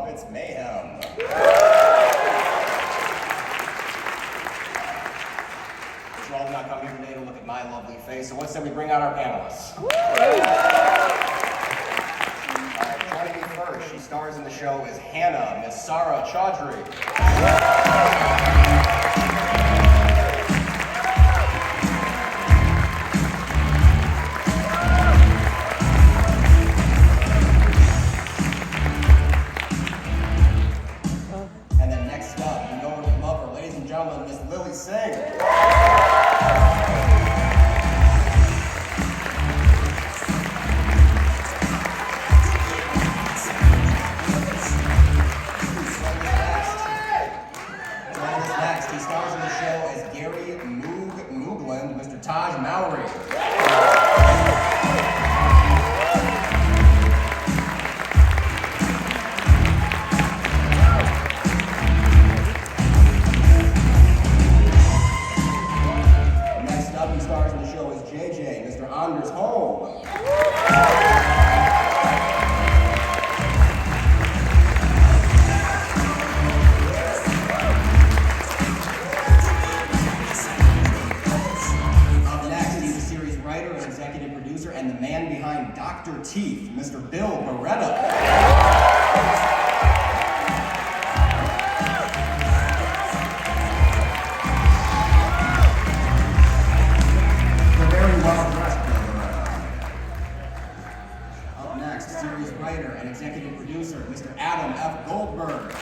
Muppets Mayhem. You're all not come here today to look at my lovely face, so what say we bring out our panelists? Joining me first, she stars in the show as Hannah, Miss Saara Chaudry. And then next up, you know her from Muppet, ladies and gentlemen, Miss Lilly Singh. Mr. Tahj Mowry. Next up, he stars in the show as JJ, Mr. Holm. And the man behind Dr. Teeth, Mr. Bill Barretta. The very well-dressed Bill Barretta. Up next, series writer and executive producer, Mr. Adam F. Goldberg.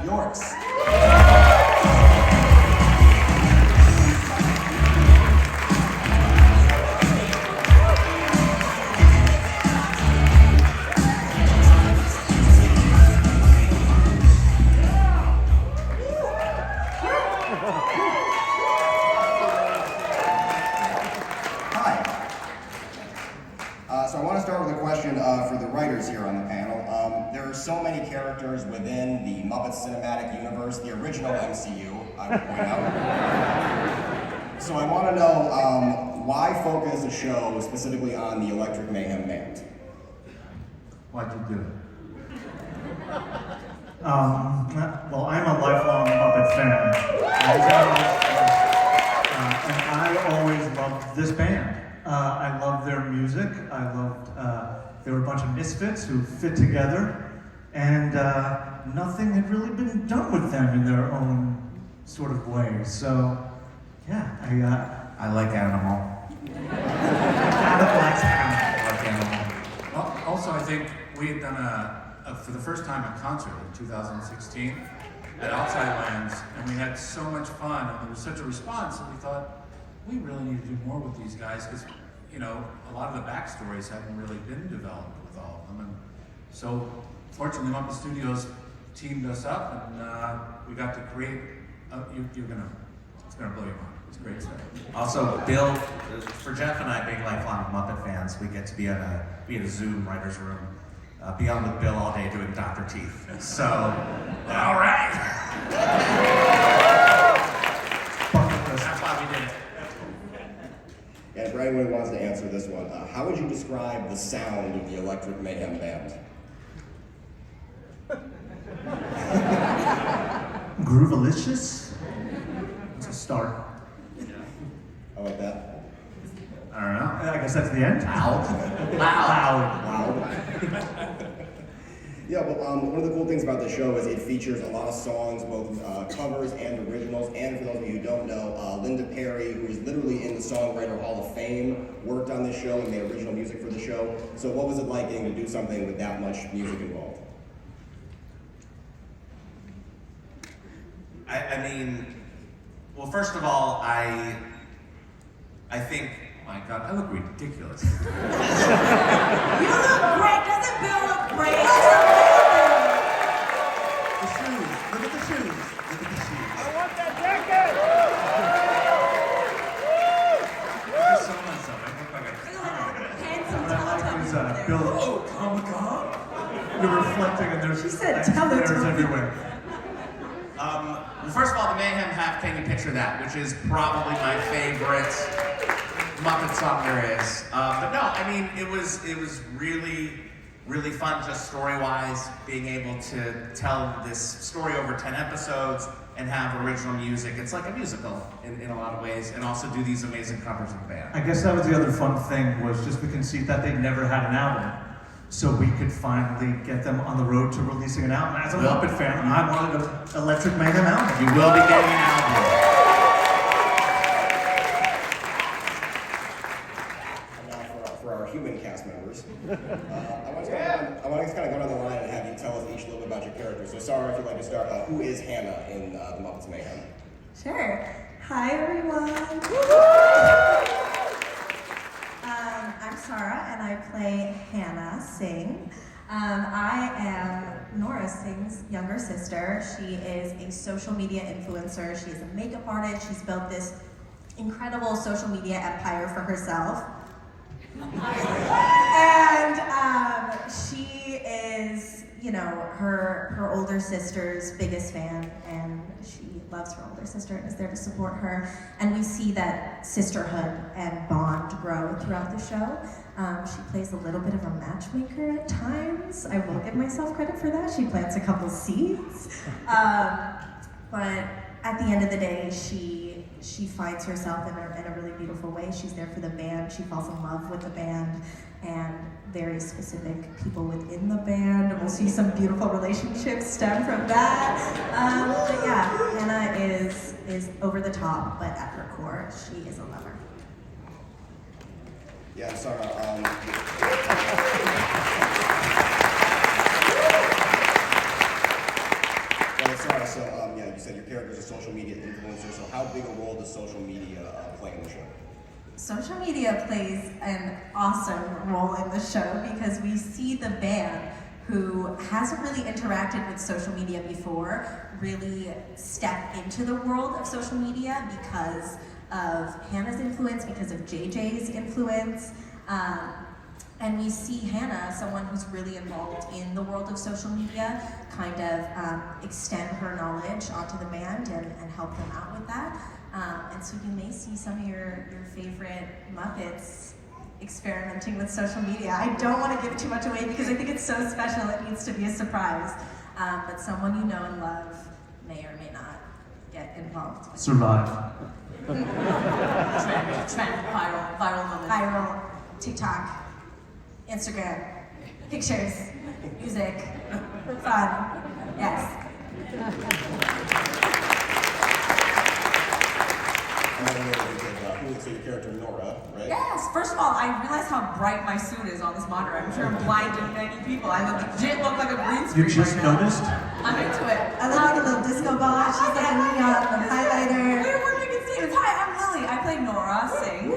Yorkes. So I want to start with a question for the writers here on the panel. There are so many characters within the Muppets cinematic universe, the original MCU, I would point out. So I want to know why focus a show specifically on the Electric Mayhem band? Why'd you do it? Well, I'm a lifelong Muppet fan. And I always loved this band. I loved their music. I loved, they were a bunch of misfits who fit together, and nothing had really been done with them in their own sort of way. So, yeah, I like Animal. Adam likes Animal. I like Animal. Well, also, I think we had done for the first time a concert in 2016 at Outside Lands, and we had so much fun, and there was such a response that we thought, we really need to do more with these guys, because, you know, a lot of the backstories haven't really been developed with all of them. And so, fortunately, Muppet Studios teamed us up, and we got to create, it's gonna blow your mind. It's great stuff. Also, Bill, for Jeff and I being lifelong Muppet fans, we get to be at a Zoom writer's room, be on with Bill all day doing Dr. Teeth. So, all right. That's why we did it. And for anyone who wants to answer this one, how would you describe the sound of the Electric Mayhem band? Groovalicious? It's a start. I like that. I don't know. I guess that's the end. Loud. Yeah, but one of the cool things about the show is it features a lot of songs, both covers and originals. And for those of you who don't know, Linda Perry, who is literally in the Songwriter Hall of Fame, worked on this show and made original music for the show. So what was it like getting to do something with that much music involved? I mean, well, first of all, I think, oh my God, I look ridiculous. You look great. Doesn't Bill look great? The shoes, look at the shoes. Look at the shoes. I want that jacket! There's so myself. I look like a Handsome What I like is Teletubby over there. Bill, oh, Comic-Con? You there's She said letters Teletubbies. everywhere. Well, first of all, the Mayhem have Can You Picture That, which is probably my favorite Muppet song there is. But no, I mean, it was really, really fun just story-wise, being able to tell this story over 10 episodes and have original music. It's like a musical in a lot of ways, and also do these amazing covers of the band. I guess that was the other fun thing, was just the conceit that they never had an album. So we could finally get them on the road to releasing an album. As a Muppet fan, I wanted an Electric Mayhem album. You will be getting an album. And now for our human cast members, I want to kind of go down the line and have you tell us each a little bit about your characters. So Saara, if you'd like to start, who is Hannah in the Muppets Mayhem? Sure. Hi, everyone. I'm Saara, and I play Hannah Singh. I am Nora Singh's younger sister. She is a social media influencer. She is a makeup artist. She's built this incredible social media empire for herself. And she is, you know, her older sister's biggest fan, and she loves her older sister and is there to support her. And we see that sisterhood and bond grow throughout the show. She plays a little bit of a matchmaker at times. I will give myself credit for that. She plants a couple seeds. But at the end of the day, she finds herself in a really beautiful way. She's there for the band. She falls in love with the band and very specific people within the band. We'll see some beautiful relationships stem from that. But yeah, Hannah is over the top, but at her core, she is a lover. Yeah, Saara. Saara, so yeah, you said your character is a social media influencer. So how big a role does social media play in the show? Social media plays an awesome role in the show because we see the band, who hasn't really interacted with social media before, really step into the world of social media because of Hannah's influence, because of JJ's influence. And we see Hannah, someone who's really involved in the world of social media, kind of extend her knowledge onto the band and help them out with that. And so you may see some of your favorite Muppets experimenting with social media. I don't want to give too much away because I think it's so special, it needs to be a surprise. But someone you know and love may or may not get involved with. Survive. Trend, viral moment. Viral, TikTok, Instagram, pictures, music, fun, yes. So your character Nora, right? Yes, first of all, I realize how bright my suit is on this monitor. I'm sure I'm blinding many people. I legit look like a green screen. You just right now. noticed? I'm into it. I look like a little disco ball. She's like a neon highlighter. We're making statements. Hi, I'm Lilly. I play Nora Singh.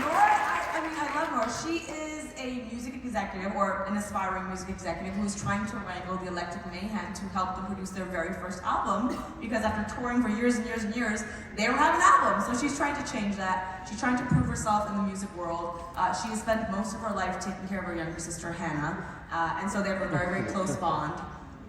Nora, I love Nora. She is a music executive, or an aspiring music executive, who is trying to wrangle the Electric Mayhem to help them produce their very first album, because after touring for years and years and years, they don't have an album. So she's trying to change that. She's trying to prove herself in the music world. She has spent most of her life taking care of her younger sister, Hannah, and so they have a very, very close bond.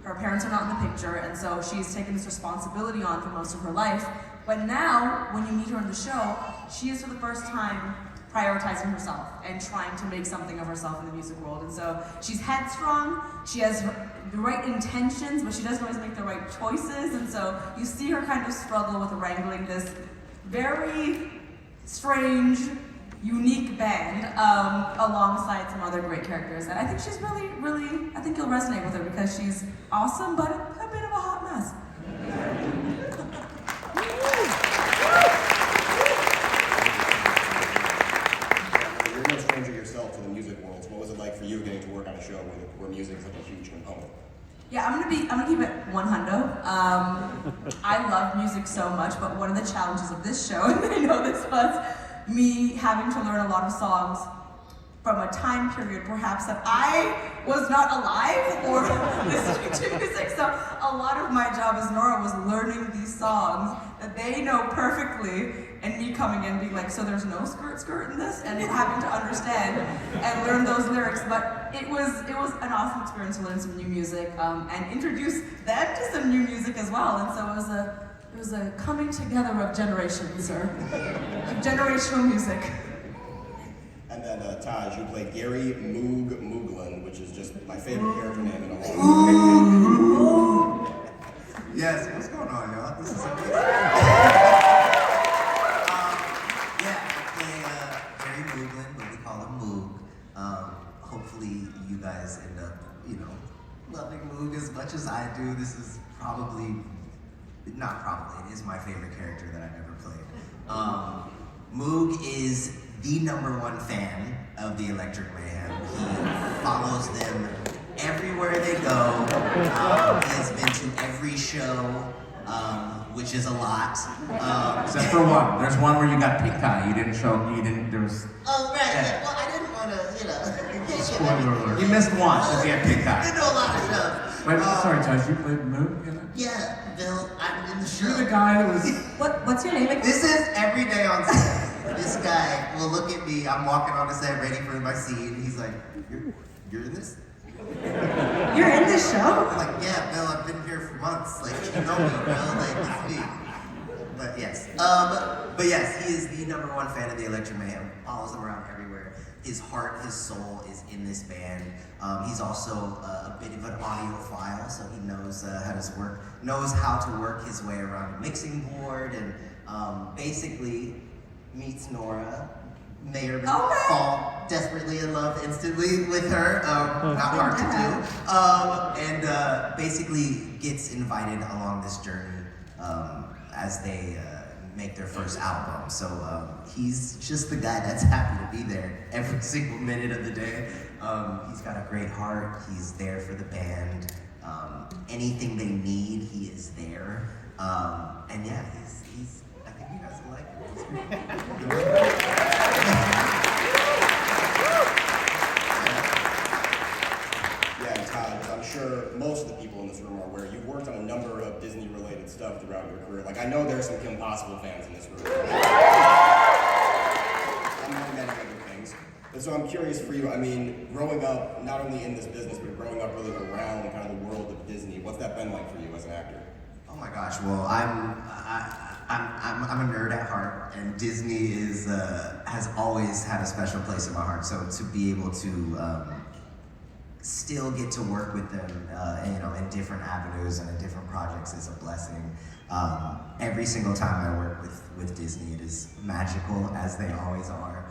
Her parents are not in the picture, and so she's taken this responsibility on for most of her life. But now, when you meet her in the show, she is for the first time prioritizing herself and trying to make something of herself in the music world. And so she's headstrong, she has the right intentions, but she doesn't always make the right choices. And so you see her kind of struggle with wrangling this very strange, unique band alongside some other great characters. And I think she's really, really, I think you'll resonate with her because she's awesome, but a bit of a hot mess. You're no stranger yourself to the music world. So what was it like for you getting to work on a show where music is like a huge component? Yeah, I'm gonna keep it 100. I love music so much, but one of the challenges of this show, and I know this was me having to learn a lot of songs from a time period perhaps that I was not alive or listening to music. So a lot of my job as Nora was learning these songs that they know perfectly, and me coming in being like, so there's no skirt in this, and having to understand and learn those lyrics. But it was an awesome experience to learn some new music and introduce them to some new music as well. And so it was a coming together of generations, or generational music. And then Tahj, you played Gary Moog Mooglin, which is just my favorite character name in a long time. Yes, what's going on, y'all? This is amazing. I play Gary Mooglin, but we call him Moog. Hopefully you guys end up, loving Moog as much as I do. This is it is my favorite character that I've ever played. Moog is the #1 fan of the Electric Mayhem. He follows them everywhere they go. He has been to every show, which is a lot. Except for one. There's one where you got pink eye. There was... Oh, right. Yeah. Well, I didn't want to, Spoiler alert. You missed one because you had pink I eye. didn't do a lot of shows. Wait, sorry, Tahj, you played Moog in it? Yeah, Bill, I'm in the show. You're the guy that was... What's your name again? This is every day on set. This guy will look at me, I'm walking on the set ready for my scene, and he's like, you're in this? You're in this show? I'm like, yeah, Bill, I've been here for months. Like, you know me, Bill, like, it's me. But yes. But yes, he is the #1 fan of the Electric Mayhem. Follows them around everywhere. His heart, his soul is in this band. He's also a bit of an audiophile, so he knows how to work his way around a mixing board, and basically meets Nora. May or may not fall desperately in love instantly with her. Not hard to do. And basically gets invited along this journey as they make their first album. So he's just the guy that's happy to be there every single minute of the day. He's got a great heart. He's there for the band. Anything they need, he is there. And yeah, he's I think you guys will like him. Yeah, and Tahj, I'm sure most of the people in this room are aware you've worked on a number of Disney-related stuff throughout your career. Like, I know there's some Kim Possible fans in this room. Among many other things. And so I'm curious for you, I mean, growing up, not only in this business, but growing up really around kind of the world of Disney, what's that been like for you as an actor? Oh my gosh, well, I'm a nerd at heart, and Disney has always had a special place in my heart. So to be able to still get to work with them, in different avenues and in different projects is a blessing. Every single time I work with Disney, it is magical, as they always are.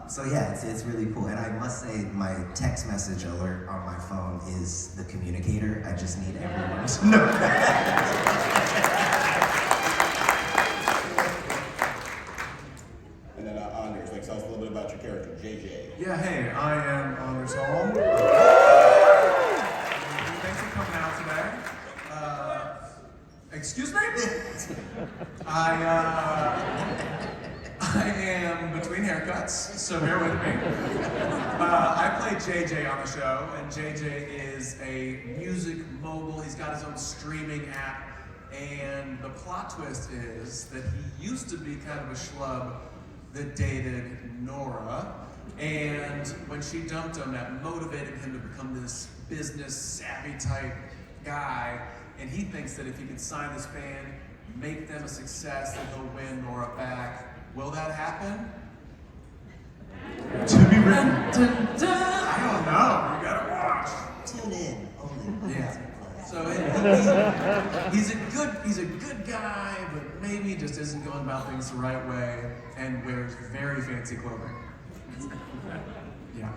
So yeah, it's really cool. And I must say, my text message alert on my phone is the communicator. I just need everyone to know that. And then Anders, tell us a little bit about your character, JJ. Yeah, hey, I am Anders Holm. Thanks for coming out today. Excuse me? I am between haircuts, so bear with me. I play JJ on the show, and JJ is a music mogul. He's got his own streaming app, and the plot twist is that he used to be kind of a schlub that dated Nora, and when she dumped him, that motivated him to become this business savvy type guy, and he thinks that if he could sign this band, make them a success, that he'll win Nora back. Will that happen? To be written. I don't know. You gotta watch. Tune in only. Yeah. So he's a good guy, but maybe just isn't going about things the right way and wears very fancy clothing. Yeah.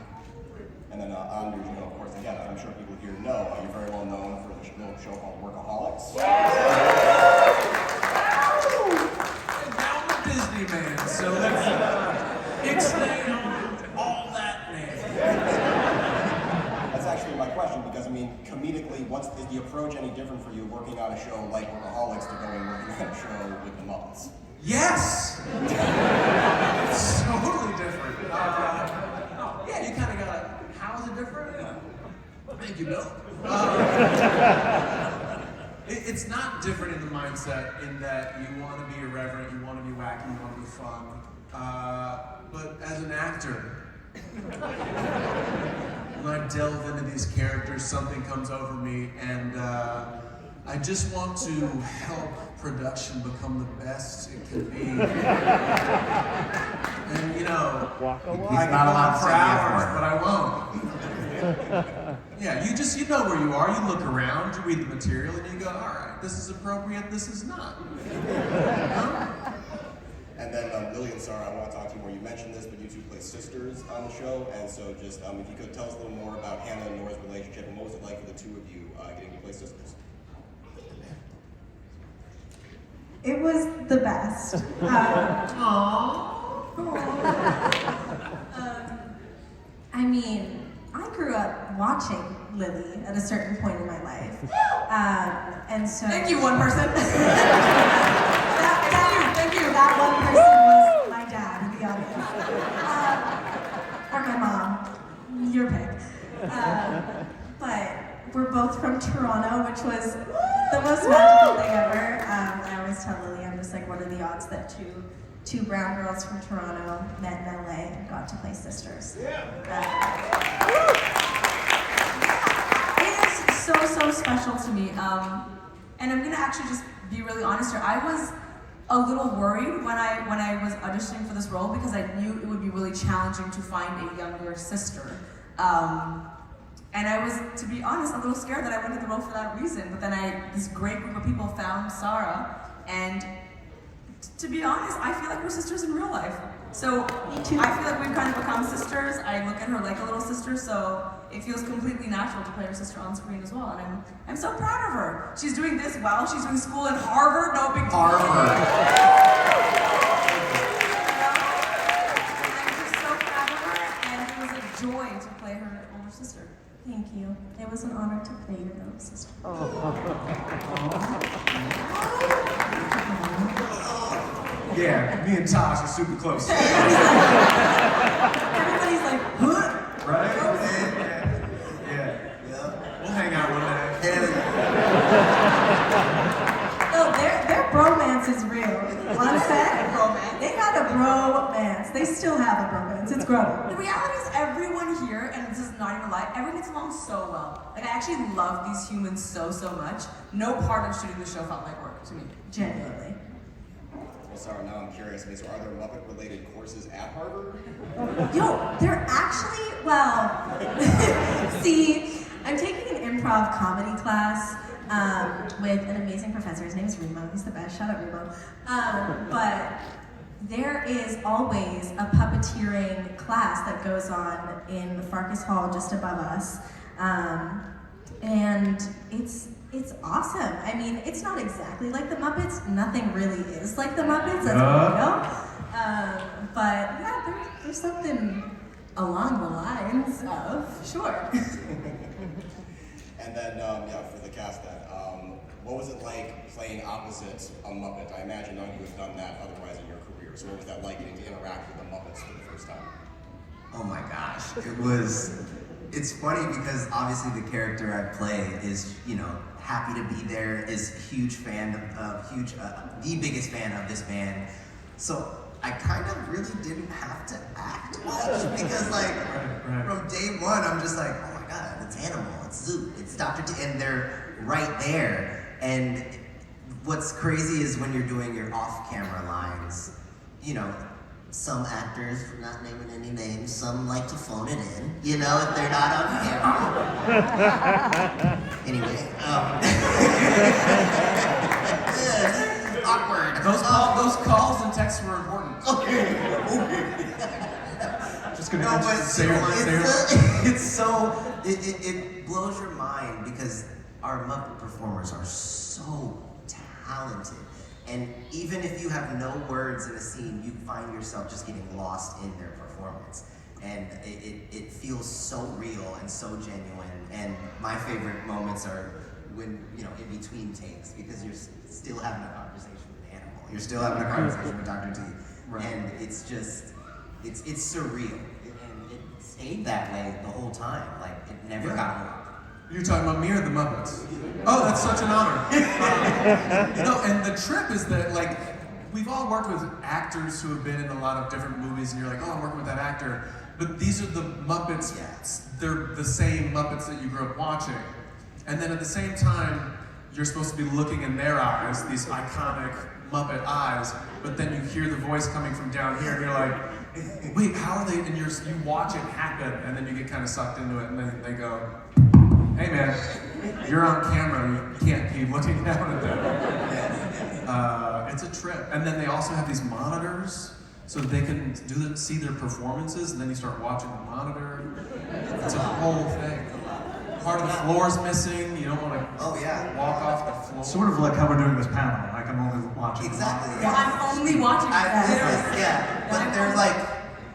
And then Anders, of course, again, I'm sure people here know, you're very well known for the little show called Workaholics. And now I'm a Disney man, so let's ixnay on all that man. That's actually my question, because comedically, is the approach any different for you working on a show like Workaholics to going working on a show with the Muppets? Yes! It's totally different. the mindset in that you want to be irreverent, you want to be wacky, you want to be fun. But as an actor, when I delve into these characters, something comes over me, and I just want to help production become the best it can be. And you know, I can go on for hours, but I won't. Yeah, you know where you are. You look around, you read the material, and you go, all right, this is appropriate, this is not. And then Lilly and Saara, I want to talk to you more. You mentioned this, but you two play sisters on the show, and so just if you could tell us a little more about Hannah and Nora's relationship, and what was it like for the two of you getting to play sisters? It was the best. I mean, I grew up watching Lilly at a certain point in my life, and so. Thank you, one person. Thank you. That one person was my dad in the audience, or my mom. Your pick. But we're both from Toronto, which was the most magical thing ever. I always tell Lilly, I'm just like, what are the odds that two brown girls from Toronto met in LA and got to play sisters? It is so special to me. And I'm gonna actually just be really honest here. I was a little worried when I was auditioning for this role because I knew it would be really challenging to find a younger sister. And I was, to be honest, a little scared that I wouldn't get the role for that reason. But then this great group of people found Saara, and to be honest, I feel like we're sisters in real life. So I feel like we've kind of become sisters. I look at her like a little sister, so it feels completely natural to play her sister on screen as well. And I'm so proud of her. She's doing this while she's doing school in Harvard. No big deal. Harvard. I'm just so proud of her, and it was a joy to play her older sister. Thank you. It was an honor to play your little sister. Yeah, me and Tahj are super close. Everybody's like, what? Right? Yeah. We'll hang out one day. No, their bromance is real. On set, they had a bromance. They still have a bromance. It's growing. The reality is everyone here, and this is not even a lie, everyone gets along so well. Like, I actually love these humans so much. No part of shooting the show felt like work to me. Genuinely. Well, Saara, now I'm curious. So are there Muppet-related courses at Harvard? Yo, they're actually, well, see, I'm taking an improv comedy class with an amazing professor. His name is Remo. He's the best. Shout out Remo. But there is always a puppeteering class that goes on in the Farkas Hall just above us. And it's awesome. I mean, it's not exactly like the Muppets. Nothing really is like the Muppets, that's real. But yeah, there's something along the lines of, sure. And then, for the cast then, what was it like playing opposite a Muppet? I imagine none of you have done that otherwise in your career. So what was that like getting to interact with the Muppets for the first time? Oh my gosh, it's funny because obviously the character I play is, happy to be there, is a huge fan the biggest fan of this band. So I kind of really didn't have to act much because from day one, I'm just like, oh my God, it's Animal, it's Zoot, it's Dr. T, and they're right there. And what's crazy is when you're doing your off-camera lines, some actors, for not naming any names, some like to phone it in, if they're not on camera. Anyway, awkward. Those calls and texts were important. Just gonna it blows your mind because our Muppet performers are so talented. And even if you have no words in a scene, you find yourself just getting lost in their performance. And it feels so real and so genuine. And my favorite moments are when, in between takes, because you're still having a conversation with Animal. You're still having a conversation with Dr. T. Right. And it's just, it's surreal. And it stayed that way the whole time. Like, it never got old. You talking about me or the Muppets? Oh, that's such an honor. And the trip is that, like, we've all worked with actors who have been in a lot of different movies, and you're like, oh, I'm working with that actor. But these are the Muppets, they're the same Muppets that you grew up watching. And then at the same time, you're supposed to be looking in their eyes, these iconic Muppet eyes, but then you hear the voice coming from down here, and you're like, wait, how are they? And you watch it happen, and then you get kind of sucked into it, and then they go, hey man, you're on camera, you can't be looking down at them. It's a trip. And then they also have these monitors, so that they can see their performances, and then you start watching the monitor. It's a whole thing. Part of the floor's missing, you don't want to walk off the floor. Sort of like how we're doing this panel. Like I'm only watching. Exactly. Yeah, I'm only watching that. But there's like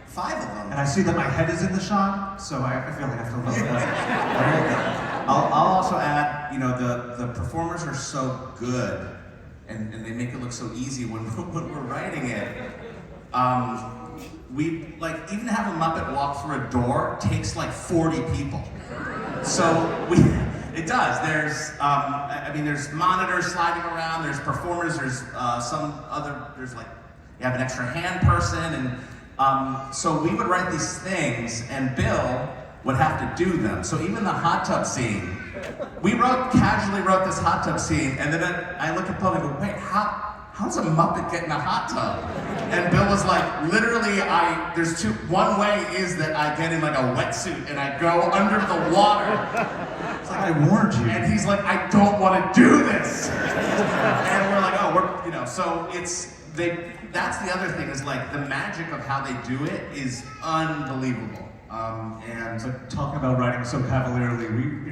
5 of them. And I see that my head is in the shot, so I feel like I have to look at that. I'll also add, the performers are so good, and they make it look so easy when we're writing it. We even have a Muppet walk through a door takes like 40 people. So it does. There's there's monitors sliding around. There's performers. There's there's you have an extra hand person, and so we would write these things, and Bill would have to do them. So even the hot tub scene, we casually wrote this hot tub scene, and then I look at Bill and I go, wait, how's a Muppet get in a hot tub? And Bill was like, literally, there's one way is that I get in like a wetsuit and I go under the water. It's like I warned you. And he's like, I don't want to do this. And we're like, oh, so that's the other thing is like the magic of how they do it is unbelievable. But talking about writing so cavalierly, we,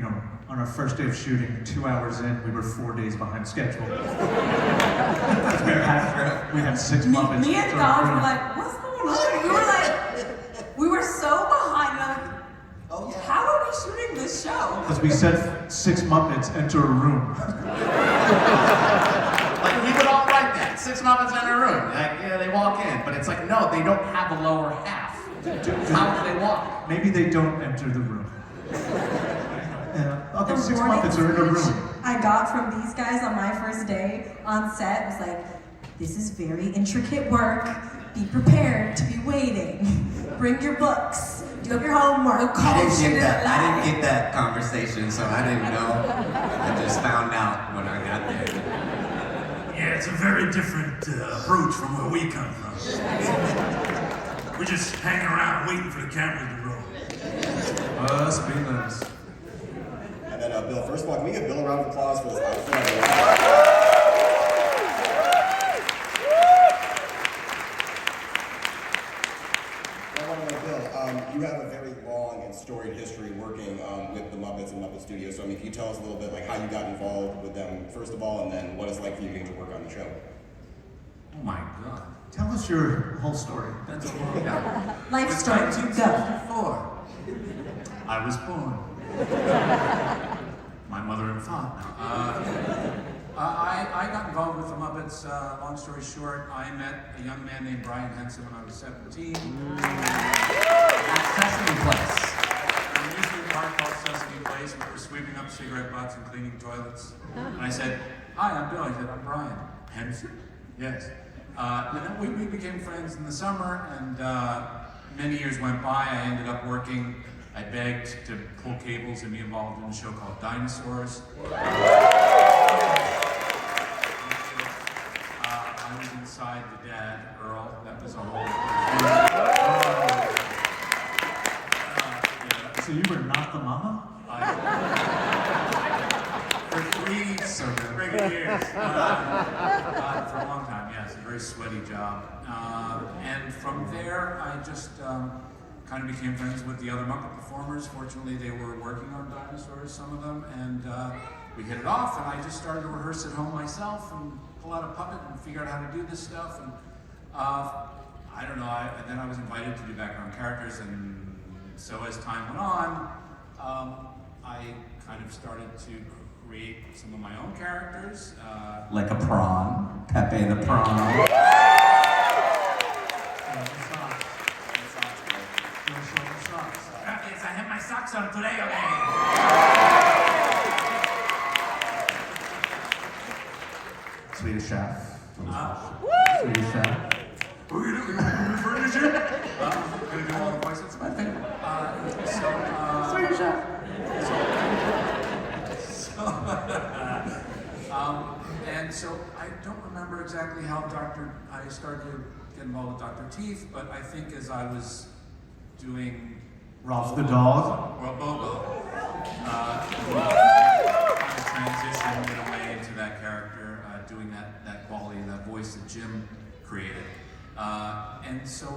on our first day of shooting, 2 hours in, we were 4 days behind schedule. we had 6 Muppets. Me and Tahj were like, what's going on? We were so behind. And how are we shooting this show? Because we said 6 Muppets enter a room. Like we would all write that. 6 Muppets enter a room. They walk in, but it's like, no, they don't have a lower half. How do they walk? Maybe they don't enter the room. Okay, 6 Muppets are in a room. I got from these guys on my first day on set was like, this is very intricate work. Be prepared to be waiting. Bring your books. Do up your homework. I didn't get that conversation, so I didn't know. I just found out when I got there. Yeah, it's a very different approach from where we come from. We're just hanging around waiting for the cameras to roll. Must be nice. And then Bill, first of all, can we give Bill a round of applause for his outfit? You have a very long and storied history working with the Muppets and Muppet Studios. So, can you tell us a little bit like how you got involved with them, first of all, and then what it's like for you getting to work on the show? Oh my God. Tell us your whole story. That's a long time. Life It's story. Go. 1964. I was born. My mother and father. I got involved with the Muppets, long story short. I met a young man named Brian Henson when I was 17. At Sesame Place. An amusement park called Sesame Place. We were sweeping up cigarette butts and cleaning toilets. And I said, hi, I'm Bill. He said, I'm Brian. Henson? Yes. And then we became friends in the summer, and many years went by. I ended up working. I begged to pull cables and be involved in a show called Dinosaurs. I was inside the dad, Earl. That was a whole So you were not the mama? for 3 friggin' years. For a long time, yes. A very sweaty job. And from there, I just kind of became friends with the other Muppet performers. Fortunately, they were working on Dinosaurs, some of them, and we hit it off, and I just started to rehearse at home myself and pull out a puppet and figure out how to do this stuff. And I don't know, then I was invited to do background characters, and so as time went on, I kind of started to create some of my own characters. Like a prawn, Pepe the prawn. Yes, I have my socks on today, okay? chef. Swedish chef. Who are you referring to? Gonna do all the voices. I think. Swedish chef. And so I don't remember exactly how I started to get involved with Dr. Teeth, but I think as I was doing Rolf the dog. Well, Bobo. Kind of transitioned in a way into that character, doing that quality, that voice that Jim created. And so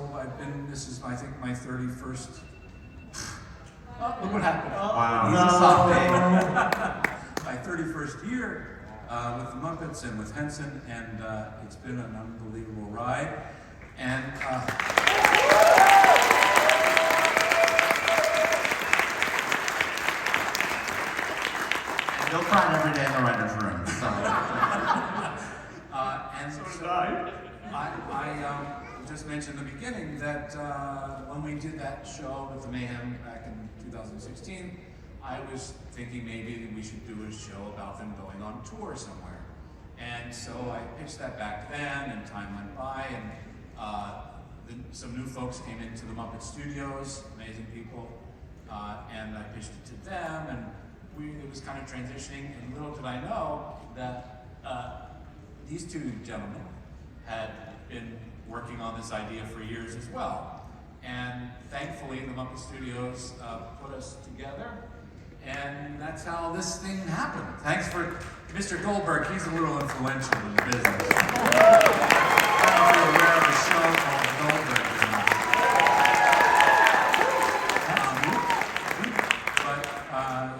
this is I think my 31st. Oh, look what happened. Wow. My 31st year with the Muppets and with Henson, and it's been an unbelievable ride. And You'll find every day in the writer's room. So. And so did I. I just mentioned in the beginning that when we did that show with the Mayhem back in 2016, I was thinking maybe we should do a show about them going on tour somewhere. And so I pitched that back then, and time went by, and some new folks came into the Muppet Studios, amazing people, and I pitched it to them, and it was kind of transitioning, and little did I know that these two gentlemen had been working on this idea for years as well. And thankfully, the Muppet Studios put us together, and that's how this thing happened. Thanks for Mr. Goldberg, he's a little influential in the business. I don't know if you're aware of a show called Goldberg or not.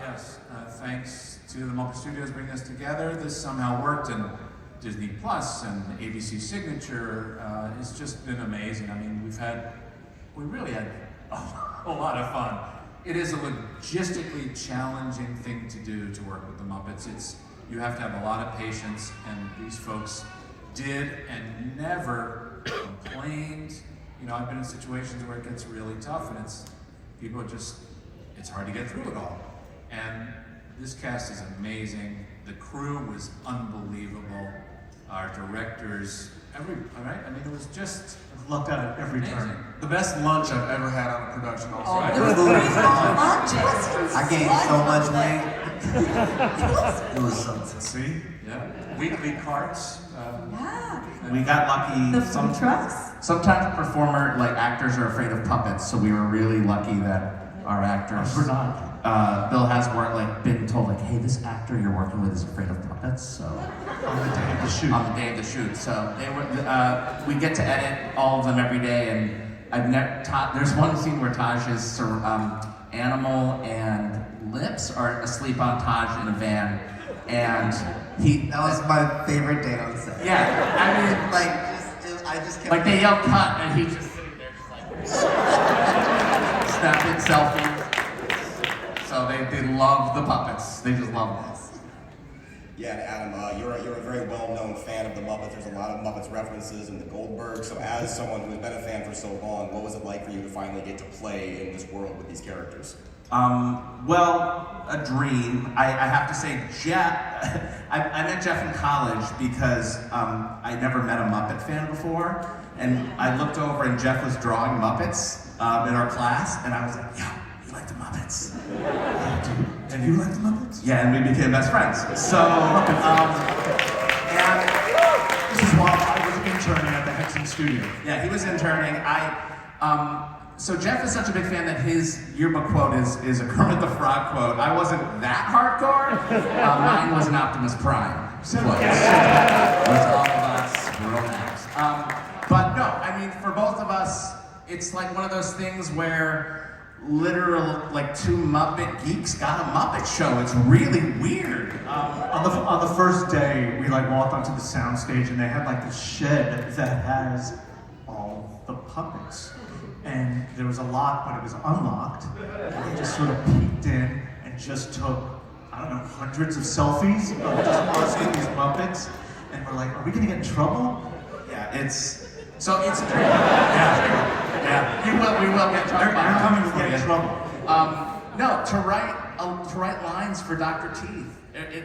Yes, thanks to the Muppet Studios bringing us together, this somehow worked, and Disney Plus and ABC Signature, it's just been amazing. I mean, we really had a lot of fun. It is a logistically challenging thing to do to work with the Muppets. You have to have a lot of patience, and these folks did and never complained. You know, I've been in situations where it gets really tough, and it's hard to get through it all. And this cast is amazing. The crew was unbelievable. Our directors, it was just Lucked out at every amazing. turn. The best lunch I've ever had on a production also. Oh, there was lunches. I gained so much weight. It was something. See? Yeah. Weekly carts. Yeah. We got lucky. The food trucks. Sometimes actors are afraid of puppets, so we were really lucky that our actors. We're not. Bill has been told hey, this actor you're working with is afraid of puppets, so On the day of the shoot. on the day of the shoot. So they were. We get to edit all of them every day, and I've never. There's one scene where Tahj's animal and Lips are asleep on Tahj in a van, and That was my favorite day on set. Yeah, I mean, I just kept they yell cut, and he's just sitting there, snapping selfies. So they love the puppets. They just love them. Yeah, and Adam, you're a very well-known fan of the Muppets. There's a lot of Muppets references in the Goldberg. So as someone who's been a fan for so long, what was it like for you to finally get to play in this world with these characters? Well, a dream. I have to say, Jeff, I met Jeff in college because I never met a Muppet fan before. And I looked over and Jeff was drawing Muppets in our class, and I was like, yo, you like the Muppets? Yeah, dude. And you like the Muppets? Yeah, and we became best friends. So, and This is while I was interning at the Henson studio. yeah, he was interning. So Jeff is such a big fan that his yearbook quote is a Kermit the Frog quote. I wasn't that hardcore. Mine was an Optimus Prime quote. Was all of us romance. But no, I mean, for both of us, it's like one of those things where literal, two Muppet geeks got a Muppet show. It's really weird. On the first day, we walked onto the soundstage, and they had this shed that has all the puppets. And there was a lock, but it was unlocked. And we just sort of peeked in and just took, hundreds of selfies of just us with these Muppets. And we're like, are we gonna get in trouble? Yeah, it's a dream. Yeah. We will get trouble. They're coming to get in trouble. No, to write to write lines for Dr. Teeth,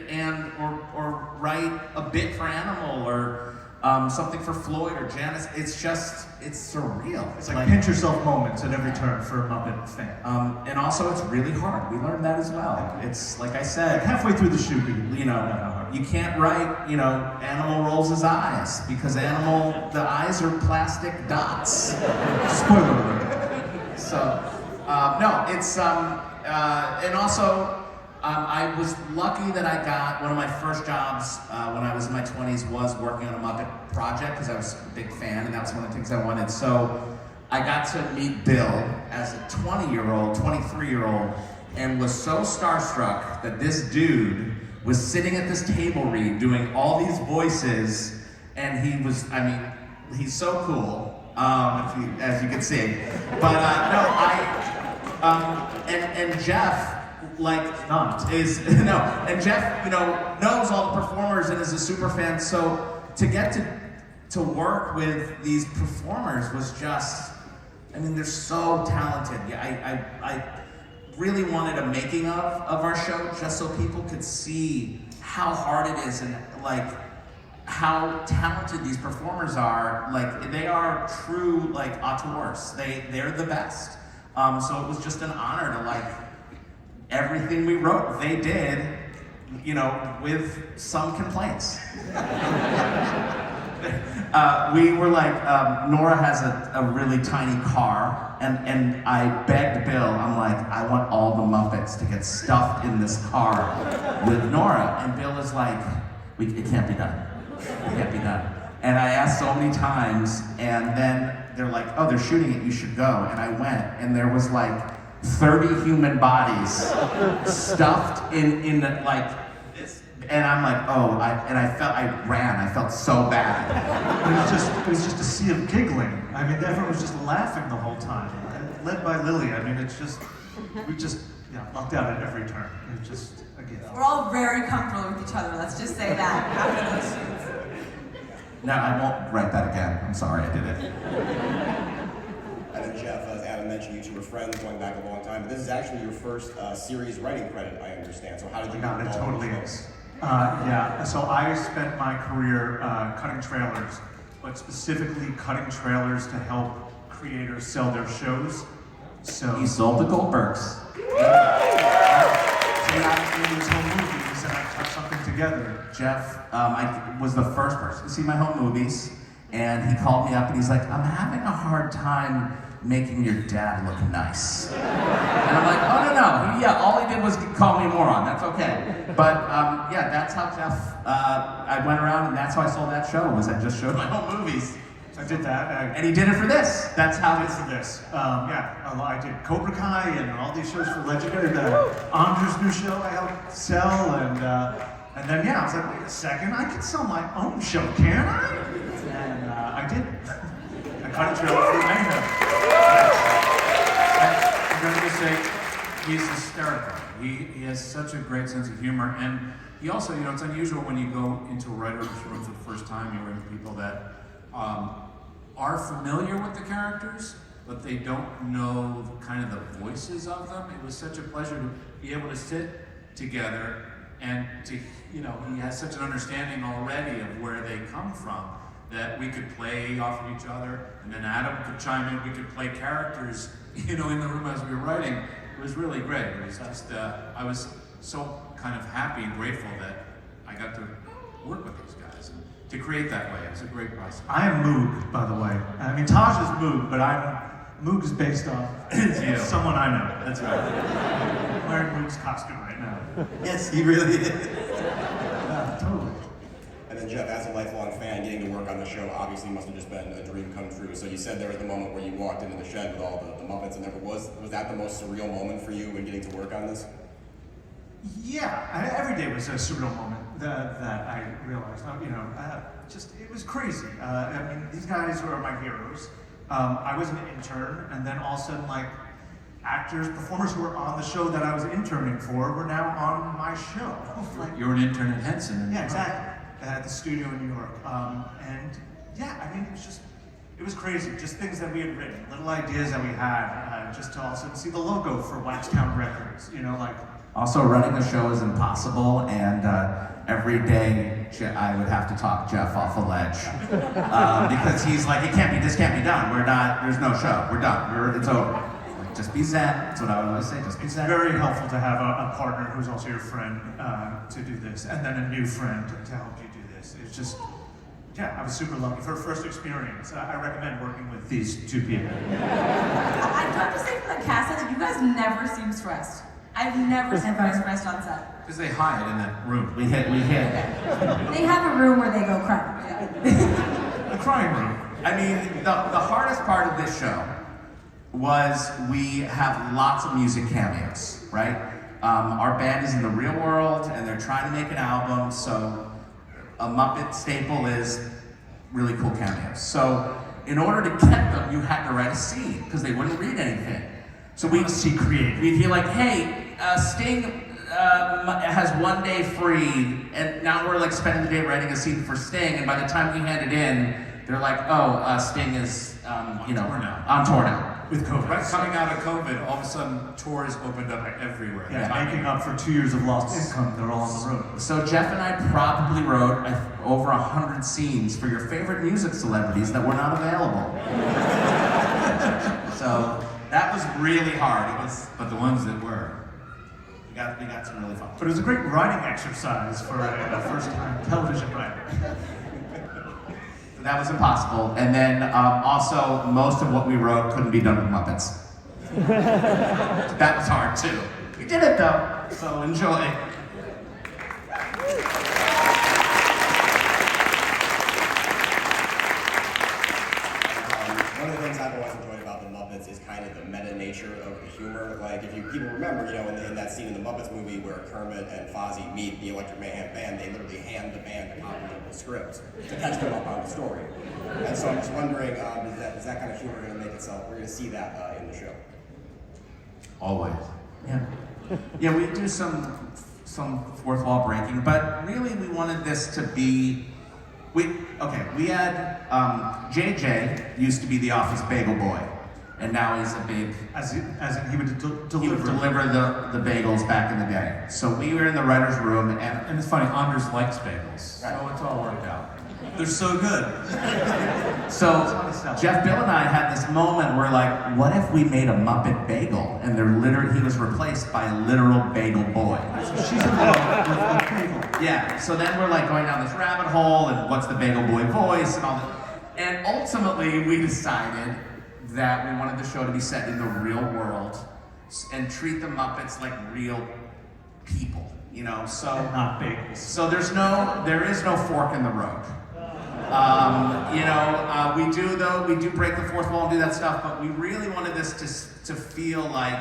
and or write a bit for Animal, or something for Floyd or Janice. It's surreal. It's like pinch yourself moments at every turn for a Muppet fan. And also it's really hard. We learned that as well. It's like I said, Like halfway through the shoot, you can't write, Animal rolls his eyes, because the eyes are plastic dots. Spoiler alert. So, no, it's, and also, I was lucky that I got one of my first jobs when I was in my 20s was working on a Muppet project, because I was a big fan, and that was one of the things I wanted. So I got to meet Bill as a 20-year-old, 23-year-old, and was so starstruck that this dude was sitting at this table read doing all these voices, and he's so cool, as you can see. But and Jeff, and Jeff, knows all the performers and is a super fan. So to get to work with these performers was just, they're so talented. I really wanted a making of our show, just so people could see how hard it is, and how talented these performers are. They are true auteurs. They're the best. So it was just an honor to everything we wrote, they did, with some complaints. We were Nora has a really tiny car, and I begged Bill, I'm like, I want all the Muppets to get stuffed in this car with Nora. And Bill is like, it can't be done. It can't be done. And I asked so many times, and then they're like, oh, they're shooting it, you should go. And I went, and there was 30 human bodies stuffed in this, and I'm like, oh, I felt so bad. It was just a sea of giggling. Everyone was just laughing the whole time, led by Lilly. We just lucked out at every turn. It was just a gift. We're all very comfortable with each other, let's just say that, after those shoots. No, I won't write that again. I'm sorry, I did it. And then Jeff, as Adam mentioned, you two were friends going back a long time, but this is actually your first series writing credit, I understand. So how did you get It involved totally in the show? is. So I spent my career cutting trailers, but specifically cutting trailers to help creators sell their shows. So He sold the Goldbergs. I created his home movies, and I put something together. Jeff, I was the first person to see my home movies, and he called me up and he's like, I'm having a hard time making your dad look nice. And I'm like, oh, no. All he did was call me a moron. That's okay. But that's how Jeff, I went around, and that's how I sold that show, was I just showed my home movies. So I did that. And he did it for this. That's how I did for this. I did Cobra Kai and all these shows for Legendary. Andrew's new show I helped sell, and then I was like, wait a second, I can sell my own show, can't I? And I did. I cut a trailer for Mayhem. I'm going to say, he's hysterical. He has such a great sense of humor, and he also, it's unusual when you go into a writer's room for the first time, you run into people that are familiar with the characters, but they don't know kind of the voices of them. It was such a pleasure to be able to sit together and to, he has such an understanding already of where they come from, that we could play off of each other, and then Adam could chime in, we could play characters, in the room as we were writing. It was really great. It was just, I was so kind of happy and grateful that I got to work with these guys and to create that way. It was a great process. I am Moog, by the way. Tahj is Moog, but Moog is based off someone I know. That's right. I'm wearing Moog's costume right now. Yes, he really is. Yeah, totally. And then Jeff, as a lifelong fan, getting to work on the show obviously must have just been a dream come true. So you said there was the moment where you walked into the shed with all the Muppets, and was that the most surreal moment for you when getting to work on this? Yeah, every day was a surreal moment that I realized. It was crazy. These guys were my heroes. I was an intern, and then all of a sudden, actors, performers who were on the show that I was interning for were now on my show. You were an intern at Henson. Yeah, exactly. At the studio in New York. It was crazy. Just things that we had written, little ideas that we had, just to also see the logo for Waxtown Records. Also, running the show is impossible, and every day I would have to talk Jeff off a ledge because he's like, this can't be done. There's no show. We're done. It's over. Like, just be zen. That's what I would always say. Just be zen. Very helpful to have a partner who's also your friend to do this, and then a new friend to help you do this. It's just, yeah, I was super lucky. For a first experience, I recommend working with these two people. I do have to say from the cast that you guys never seem stressed. I've never seen you guys stressed on set. Because they hide in that room. We hit. They have a room where they go cry. A crying room. I mean, the hardest part of this show was we have lots of music cameos, right? Our band is in the real world, and they're trying to make an album, so a Muppet staple is really cool cameos. So in order to get them, you had to write a scene, because they wouldn't read anything. So we'd be like, hey, Sting has 1 day free, and now we're like spending the day writing a scene for Sting, and by the time we hand it in, they're like, oh, Sting is, on tour now. With COVID. Right, coming out of COVID, all of a sudden tours opened up everywhere. Yeah, making up for 2 years of lost income, they're all on the road. So Jeff and I probably wrote over 100 scenes for your favorite music celebrities that were not available. So that was really hard. But the ones that were. We got some really fun. But it was a great writing exercise for a first-time television writer. That was impossible. And then also, most of what we wrote couldn't be done with Muppets. That was hard too. We did it though, so enjoy. One of the things I've always enjoyed about the Muppets is kind of the meta nature of the humor. Like, if people remember, in that scene in the Muppets movie where Kermit and Fozzie meet the Electric Mayhem band, they literally hand the band a copy of the script to catch them up on the story. And so I'm just wondering, is that kind of humor going to make itself? We're going to see that in the show. Always. Yeah, we do some fourth wall breaking, but really we wanted this to be. We had JJ used to be the office bagel boy, and now he's a big. As in he would deliver. He would deliver the bagels back in the day. So we were in the writers' room, And it's funny, Anders likes bagels, so it's all worked out. They're so good. So Jeff, Bill, and I had this moment where, like, what if we made a Muppet bagel, and he was replaced by a literal bagel boy. So she's in love with a bagel. Yeah. So then we're like going down this rabbit hole, and what's the bagel boy voice and all that. And ultimately, we decided that we wanted the show to be set in the real world and treat the Muppets like real people. So not bagels. So there is no fork in the road. We do break the fourth wall and do that stuff, but we really wanted this to feel like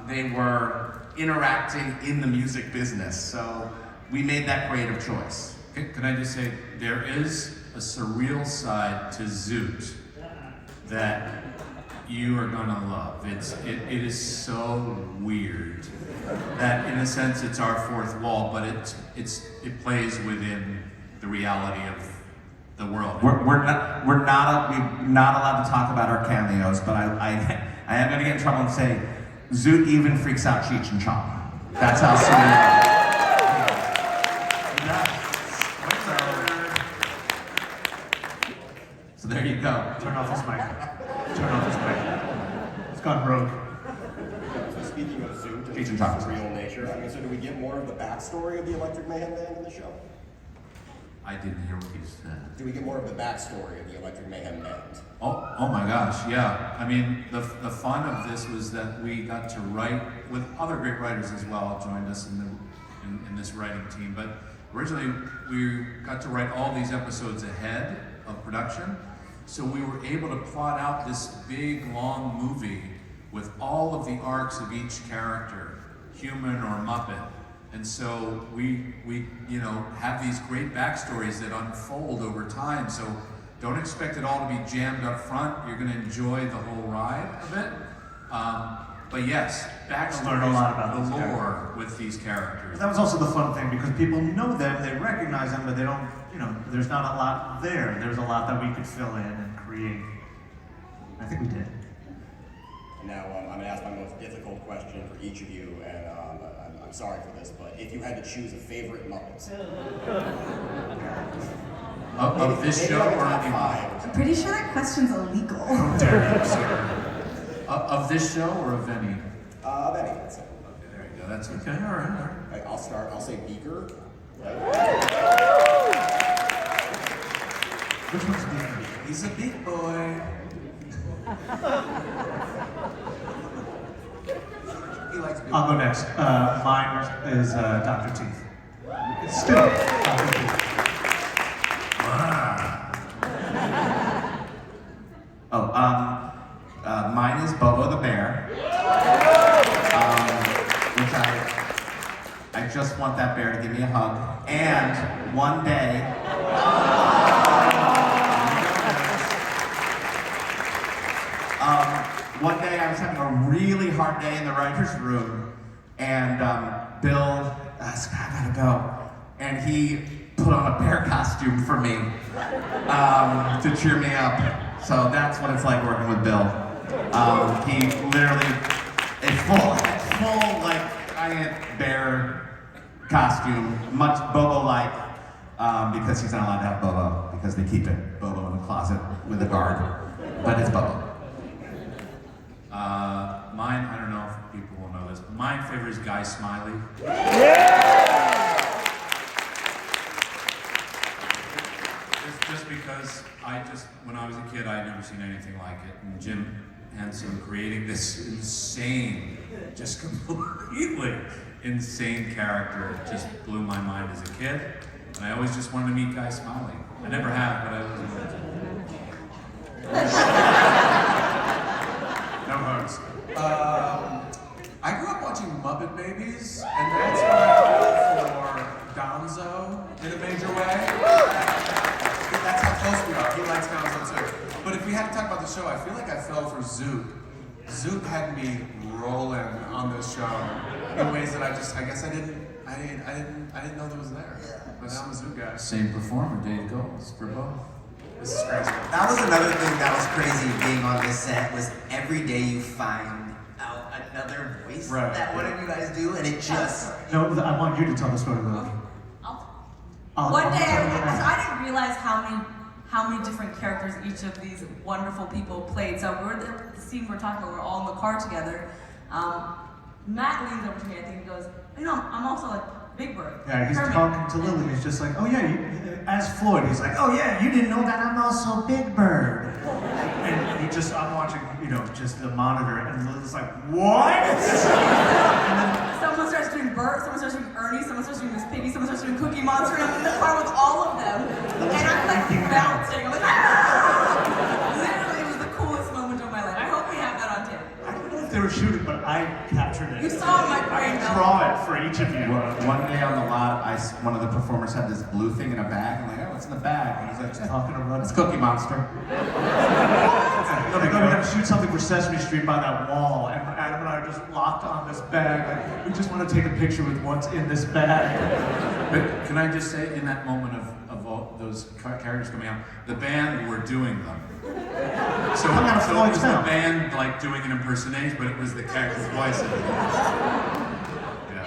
they were interacting in the music business. So we made that creative choice. Can I just say, there is a surreal side to Zoot that you are gonna love. It is so weird that, in a sense, it's our fourth wall, but it plays within the reality of the world. We're not allowed to talk about our cameos, but I am gonna get in trouble and say Zoot even freaks out Cheech and Chong. That's how surreal. So there you go. Turn off his mic. It's gone rogue. So speaking of Zoot and Cheech and its Chong. real nature, so do we get more of the backstory of the Electric Mayhem band in the show? I didn't hear what you said. Do we get more of the backstory of the Electric Mayhem band? Oh my gosh, yeah. I mean, the fun of this was that we got to write with other great writers as well, joined us in this writing team. But originally, we got to write all these episodes ahead of production. So we were able to plot out this big, long movie with all of the arcs of each character, human or Muppet. And so we have these great backstories that unfold over time. So don't expect it all to be jammed up front. You're going to enjoy the whole ride of it. But yes, backstories, learn a lot about the these lore with these characters. But that was also the fun thing, because people know them, they recognize them, but they don't, there's not a lot there. There's a lot that we could fill in and create. I think we did. Now, I'm going to ask my most difficult question for each of you, and I'm sorry for this, but if you had to choose a favorite Muppet, Of this maybe show like a or top any five? I'm pretty sure that question's illegal. How dare you, sir. Of this show or of any? Of any, let's say. Okay, there you go. That's okay. All right, all right. Right, I'll start. I'll say Beaker. Which one's Beaker? He's a big boy. He likes big I'll go next. Mine is Dr. Teeth. It's still Dr. Teeth. Mine is Bobo the bear. Which I just want that bear to give me a hug. And one day, I was having a really hard day in the writer's room, and Bill asked, I gotta go. And he put on a bear costume for me to cheer me up. So that's what it's like working with Bill. He literally, a full like giant bear costume, much Bobo-like, because he's not allowed to have Bobo, because they keep it Bobo in the closet with a guard, but it's Bobo. Mine, I don't know if people will know this, but my favorite is Guy Smiley. Just because when I was a kid, I had never seen anything like it. And Jim Henson creating this insane, just completely insane character just blew my mind as a kid. And I always just wanted to meet Guy Smiley. I never have, but I always wanted to. No hugs. I grew up watching Muppet Babies, and that's when I fell for Gonzo in a major way. That's how close we are. He likes Gonzo too. But if we had to talk about the show, I feel like I fell for Zoot. Zoot had me rolling on this show in ways that I guess I didn't know that was there. But now I'm a Zoot guy. Same performer, Dave Goals, for both. This is crazy. That was another thing that was crazy being on this set, was every day you find out another voice Right. that one of you guys do, and it just... No, I want you to tell the story, Lily. One day, I didn't realize how many different characters each of these wonderful people played. So we're the scene we're talking about, we're all in the car together. Matt leans over to me, I think, and goes, you know, I'm also like Big Bird. Yeah, he's Kermit." talking to Lily. He's just like, oh yeah, as Floyd, he's like, oh yeah, you didn't know that I'm also Big Bird. And I'm watching, just the monitor, and Lily's like, what? Someone starts doing Bert, someone starts doing Ernie, someone starts doing Miss Piggy, someone starts doing Cookie Monster, and I'm in the car with all of them. And I'm like bouncing. I'm like, ah! Literally, it was the coolest moment of my life. I hope we have that on tape. I don't know if they were shooting, but I captured it. You saw my brain melt. Draw it for each of you. One day on the lot, one of the performers had this blue thing in a bag. I'm like, oh, what's in the bag? And he's like, Talking to Run. it's Cookie Monster. No, we gotta shoot something for Sesame Street by that wall, and Adam and I are just locked on this bag. Like, we just want to take a picture with what's in this bag. But can I just say, in that moment of all those characters coming out, the band were doing them. So Come out of it Floyd's was the mouth. band like doing an impersonation, but it was the character's voice.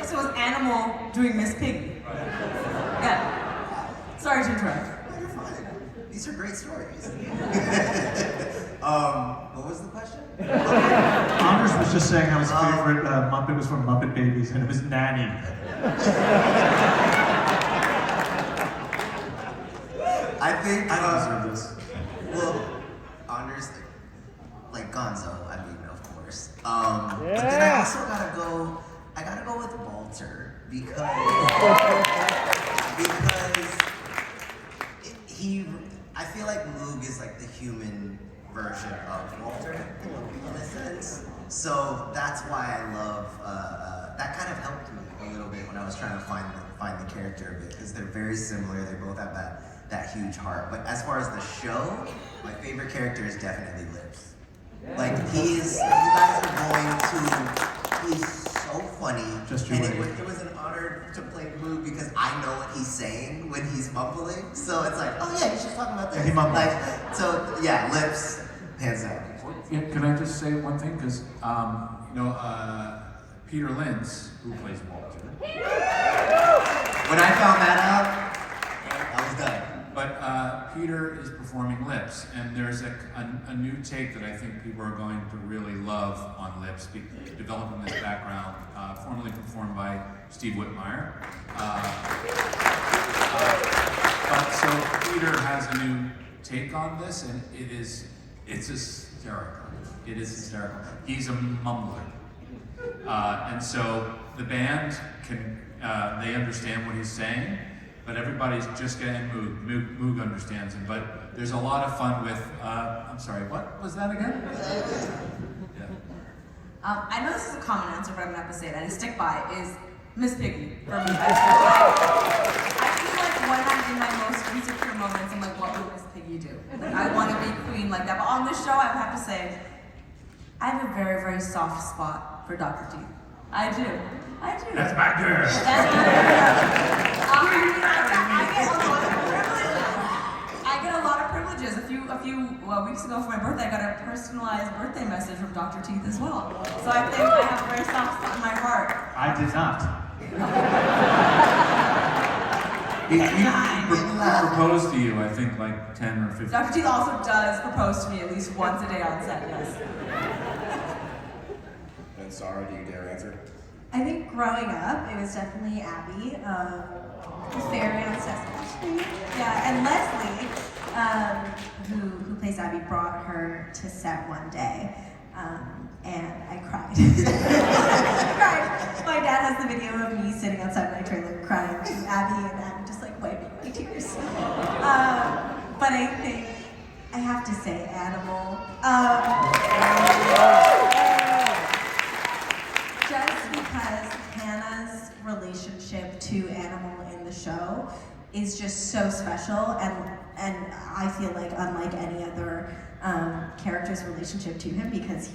So it was Animal doing Miss Piggy. Yeah. Sorry to interrupt. You're fine. These are great stories. What was the question? Anders was just saying how his favorite Muppet was from Muppet Babies, and it was Nanny. I think, I don't deserve this. well, Anders, like Gonzo, I mean, of course. But then I also gotta go with Walter, because I feel like Moog is like the human version of Walter, in a sense. So that's why I love, that kind of helped me a little bit when I was trying to find the character of it, because they're very similar, they both have that huge heart. But as far as the show, my favorite character is definitely Lips. Like, you guys are going to, he's so funny. Just you and wait. it was an honor to play Moog because I know what he's saying when he's mumbling. So it's like, oh yeah, he's just talking about this. Yeah, he mumbles. Like, so yeah, Lips, hands down. Yeah, can I just say one thing? Because, Peter Lentz, who plays Walter. When I found that out, I was done. But Peter is performing Lips, and there's a new take that I think people are going to really love on Lips, developing this background, formerly performed by Steve Whitmire. But so Peter has a new take on this, and it's hysterical. It is hysterical. He's a mumbler. And so the band they understand what he's saying, but everybody's just getting Moog understands him. But there's a lot of fun with, I'm sorry, what was that again? Yeah. I know this is a common answer, but I'm gonna have to say it, and I stick by, is Miss Piggy for me. I feel like when I'm in my most insecure moments, I'm like, what would Miss Piggy do? Like, I want to be queen like that. But on this show, I would have to say, I have a very, very soft spot for Dr. Teeth. I do. That's my girl. I get a lot of privileges. A few weeks ago for my birthday, I got a personalized birthday message from Dr. Teeth as well. So I think I have a very soft spot in my heart. I did not. He proposed to you, I think, like 10 or 15. Dr. Teeth also does propose to me at least once a day on set, yes. And Saara, do you dare answer? I think growing up, it was definitely Abby, the fairy on Sesame Street. Yeah, and Leslie, who plays Abby, brought her to set one day, and I cried. I cried. My dad has the video of me sitting outside my trailer crying to Abby, and Abby just like wiping my tears. But I think I have to say Animal. Just because Hannah's relationship to Animal in the show is just so special, and I feel like unlike any other character's relationship to him, because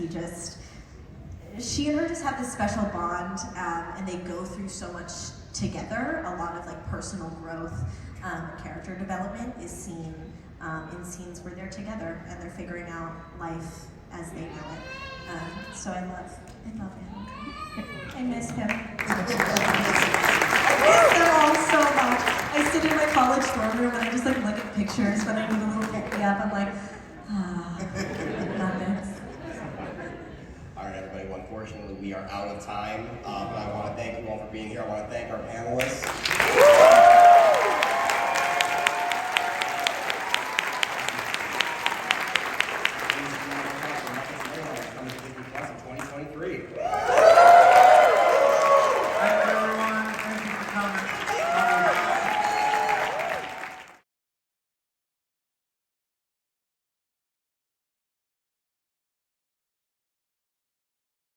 she and her just have this special bond, and they go through so much together. A lot of like personal growth, character development is seen in scenes where they're together and they're figuring out life as they know it. So I love Animal. I miss him. I miss them all so much. I sit in my college dorm room and I just like look at pictures when I need a little pick me up. I'm like, Muppets. All right, everybody. Well, unfortunately, we are out of time. But I want to thank you all for being here. I want to thank our panelists. Muppets Mayhem coming to Disney Plus in 2023.